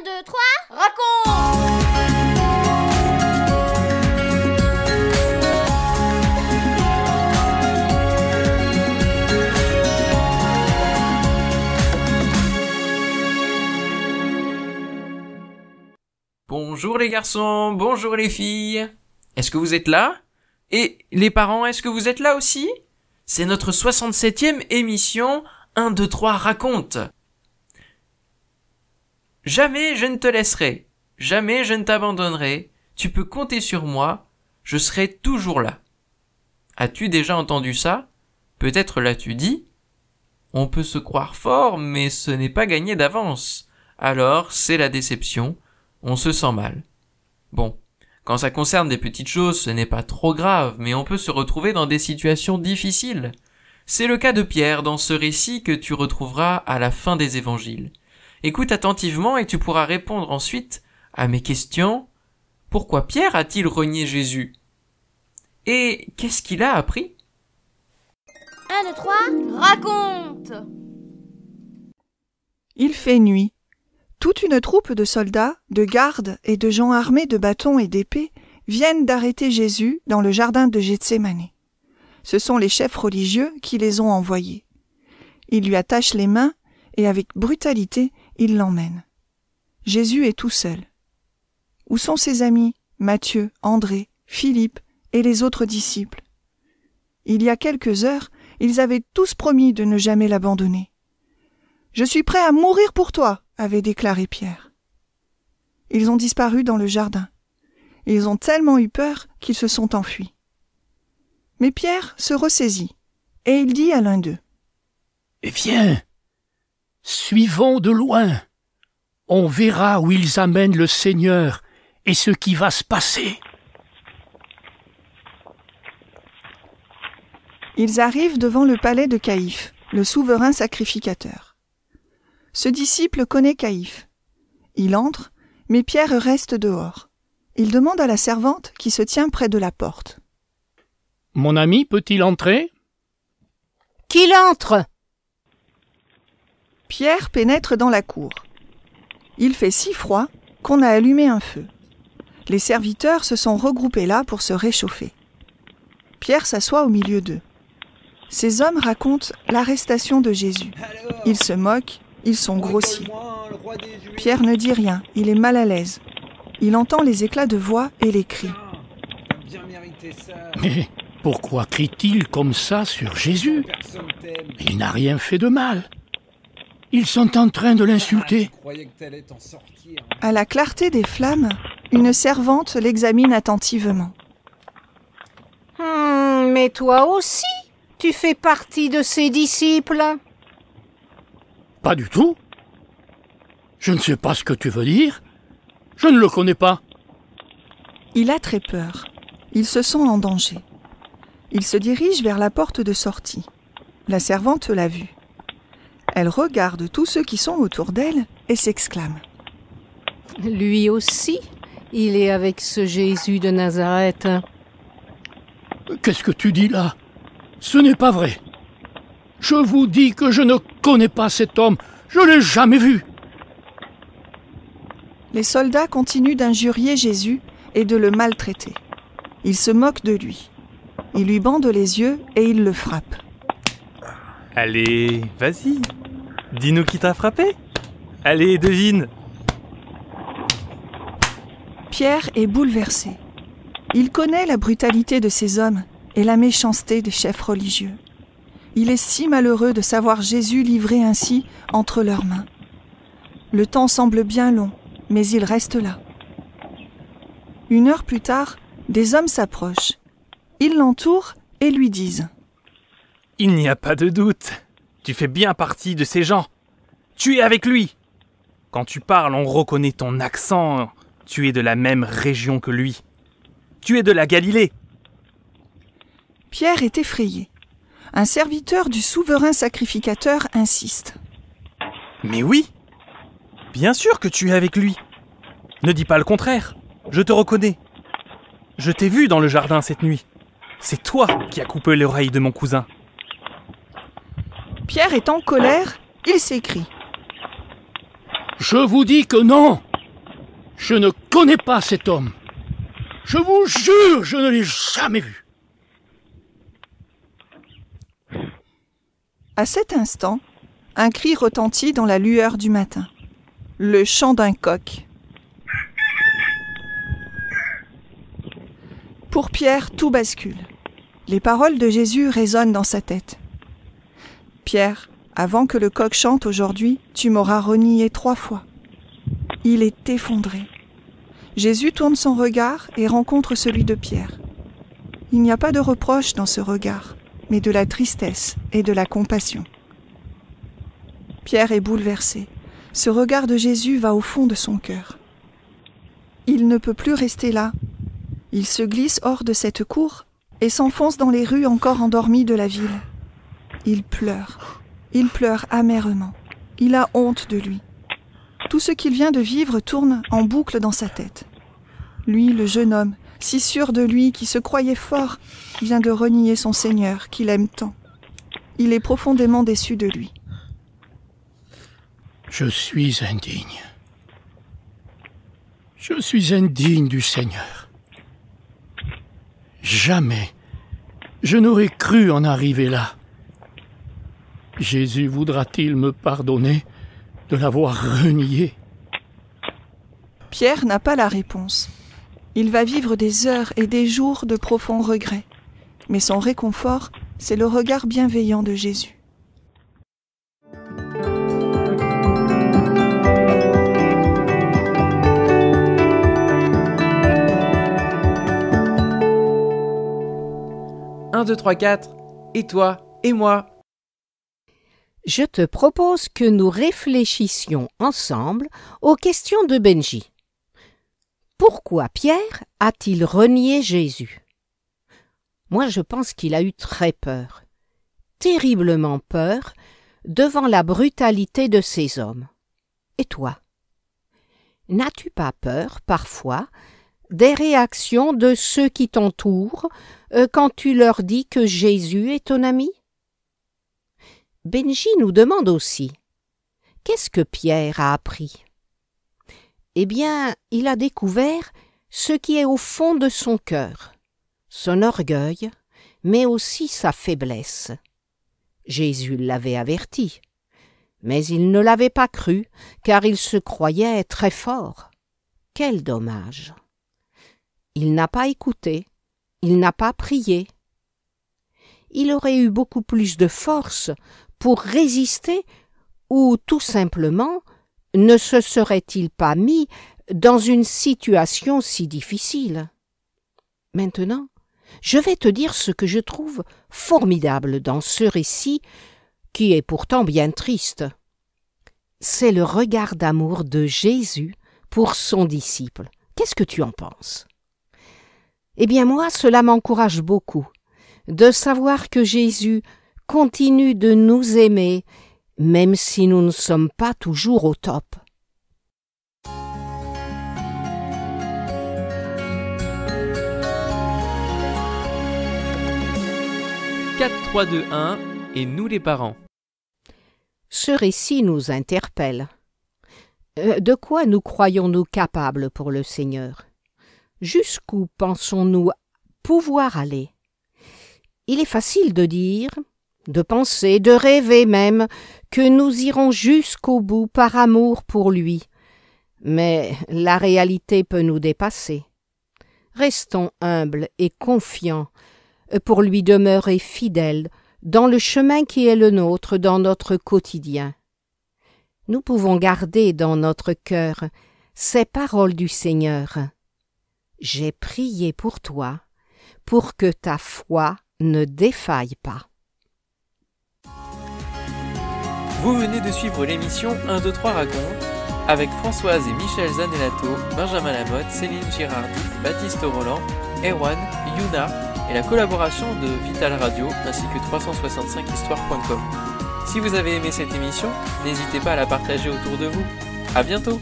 2, 3, raconte! Bonjour les garçons, bonjour les filles. Est-ce que vous êtes là? Et les parents, est-ce que vous êtes là aussi? C'est notre 67e émission 1, 2, 3 raconte. Jamais je ne te laisserai, jamais je ne t'abandonnerai. Tu peux compter sur moi, je serai toujours là. As-tu déjà entendu ça? Peut-être l'as-tu dit? On peut se croire fort, mais ce n'est pas gagné d'avance. Alors, c'est la déception. On se sent mal. Bon, quand ça concerne des petites choses, ce n'est pas trop grave, mais on peut se retrouver dans des situations difficiles. C'est le cas de Pierre dans ce récit que tu retrouveras à la fin des évangiles. Écoute attentivement et tu pourras répondre ensuite à mes questions. Pourquoi Pierre a-t-il renié Jésus? Et qu'est-ce qu'il a appris? 1, 2, 3, raconte! Il fait nuit. Toute une troupe de soldats, de gardes et de gens armés de bâtons et d'épées viennent d'arrêter Jésus dans le jardin de Gethsémani. Ce sont les chefs religieux qui les ont envoyés. Ils lui attachent les mains et avec brutalité, ils l'emmènent. Jésus est tout seul. Où sont ses amis, Matthieu, André, Philippe et les autres disciples? Il y a quelques heures, ils avaient tous promis de ne jamais l'abandonner. « Je suis prêt à mourir pour toi !» avait déclaré Pierre. Ils ont disparu dans le jardin. Ils ont tellement eu peur qu'ils se sont enfuis. Mais Pierre se ressaisit, et il dit à l'un d'eux: « Eh bien, suivons de loin. On verra où ils amènent le Seigneur et ce qui va se passer. » Ils arrivent devant le palais de Caïphe, le souverain sacrificateur. Ce disciple connaît Caïphe. Il entre, mais Pierre reste dehors. Il demande à la servante qui se tient près de la porte. « Mon ami peut-il entrer ?»« Qu'il entre !» Pierre pénètre dans la cour. Il fait si froid qu'on a allumé un feu. Les serviteurs se sont regroupés là pour se réchauffer. Pierre s'assoit au milieu d'eux. Ces hommes racontent l'arrestation de Jésus. Ils se moquent. Ils sont grossiers. Pierre ne dit rien, il est mal à l'aise. Il entend les éclats de voix et les cris. Mais pourquoi crie-t-il comme ça sur Jésus? Il n'a rien fait de mal. Ils sont en train de l'insulter. À la clarté des flammes, une servante l'examine attentivement. Mais toi aussi, tu fais partie de ses disciples? Pas du tout. Je ne sais pas ce que tu veux dire. Je ne le connais pas. Il a très peur. Il se sent en danger. Il se dirige vers la porte de sortie. La servante l'a vu. Elle regarde tous ceux qui sont autour d'elle et s'exclame. Lui aussi, il est avec ce Jésus de Nazareth. Qu'est-ce que tu dis là? Ce n'est pas vrai. Je vous dis que je ne connais pas cet homme. Je ne l'ai jamais vu. Les soldats continuent d'injurier Jésus et de le maltraiter. Ils se moquent de lui. Ils lui bandent les yeux et ils le frappent. Allez, vas-y. Dis-nous qui t'a frappé. Allez, devine. Pierre est bouleversé. Il connaît la brutalité de ces hommes et la méchanceté des chefs religieux. Il est si malheureux de savoir Jésus livré ainsi entre leurs mains. Le temps semble bien long, mais il reste là. 1 heure plus tard, des hommes s'approchent. Ils l'entourent et lui disent: « Il n'y a pas de doute. Tu fais bien partie de ces gens. Tu es avec lui. Quand tu parles, on reconnaît ton accent. Tu es de la même région que lui. Tu es de la Galilée. » Pierre est effrayé. Un serviteur du souverain sacrificateur insiste. « Mais oui, bien sûr que tu es avec lui. Ne dis pas le contraire, je te reconnais. Je t'ai vu dans le jardin cette nuit. C'est toi qui as coupé l'oreille de mon cousin. » Pierre est en colère, il s'écrie. « Je vous dis que non! Je ne connais pas cet homme. Je vous jure, je ne l'ai jamais vu. » À cet instant, un cri retentit dans la lueur du matin. Le chant d'un coq. Pour Pierre, tout bascule. Les paroles de Jésus résonnent dans sa tête. « Pierre, avant que le coq chante aujourd'hui, tu m'auras renié 3 fois. » Il est effondré. Jésus tourne son regard et rencontre celui de Pierre. Il n'y a pas de reproche dans ce regard, mais de la tristesse et de la compassion. Pierre est bouleversé. Ce regard de Jésus va au fond de son cœur. Il ne peut plus rester là. Il se glisse hors de cette cour et s'enfonce dans les rues encore endormies de la ville. Il pleure amèrement. Il a honte de lui. Tout ce qu'il vient de vivre tourne en boucle dans sa tête. Lui, le jeune homme, si sûr de lui, qui se croyait fort, vient de renier son Seigneur, qu'il aime tant. Il est profondément déçu de lui. Je suis indigne. Je suis indigne du Seigneur. Jamais je n'aurais cru en arriver là. Jésus voudra-t-il me pardonner de l'avoir renié ? Pierre n'a pas la réponse. Il va vivre des heures et des jours de profonds regrets. Mais son réconfort, c'est le regard bienveillant de Jésus. Un, 2, 3, 4, et toi, et moi. Je te propose que nous réfléchissions ensemble aux questions de Benji. Pourquoi Pierre a-t-il renié Jésus ? Moi, je pense qu'il a eu très peur, terriblement peur, devant la brutalité de ces hommes. Et toi ? N'as-tu pas peur, parfois, des réactions de ceux qui t'entourent quand tu leur dis que Jésus est ton ami ? Benji nous demande aussi « Qu'est-ce que Pierre a appris ?» Eh bien, il a découvert ce qui est au fond de son cœur, son orgueil, mais aussi sa faiblesse. Jésus l'avait averti, mais il ne l'avait pas cru, car il se croyait très fort. Quel dommage! Il n'a pas écouté, il n'a pas prié. Il aurait eu beaucoup plus de force pour résister, ou tout simplement ne se serait-il pas mis dans une situation si difficile? Maintenant, je vais te dire ce que je trouve formidable dans ce récit, qui est pourtant bien triste. C'est le regard d'amour de Jésus pour son disciple. Qu'est-ce que tu en penses? Eh bien moi, cela m'encourage beaucoup, de savoir que Jésus continue de nous aimer, même si nous ne sommes pas toujours au top. « 4, 3, 2, 1 et nous les parents. » Ce récit nous interpelle. De quoi nous croyons-nous capables pour le Seigneur? Jusqu'où pensons-nous pouvoir aller? Il est facile de dire, de penser, de rêver même, que nous irons jusqu'au bout par amour pour lui. Mais la réalité peut nous dépasser. Restons humbles et confiants pour lui demeurer fidèles dans le chemin qui est le nôtre dans notre quotidien. Nous pouvons garder dans notre cœur ces paroles du Seigneur. « J'ai prié pour toi, pour que ta foi ne défaille pas. » Vous venez de suivre l'émission 1, 2, 3 raconte avec Françoise et Michel Zanellato, Benjamin Lamotte, Céline Girardi, Baptiste Roland, Erwan, Yuna et la collaboration de Vital Radio ainsi que 365histoire.com. Si vous avez aimé cette émission, n'hésitez pas à la partager autour de vous. À bientôt!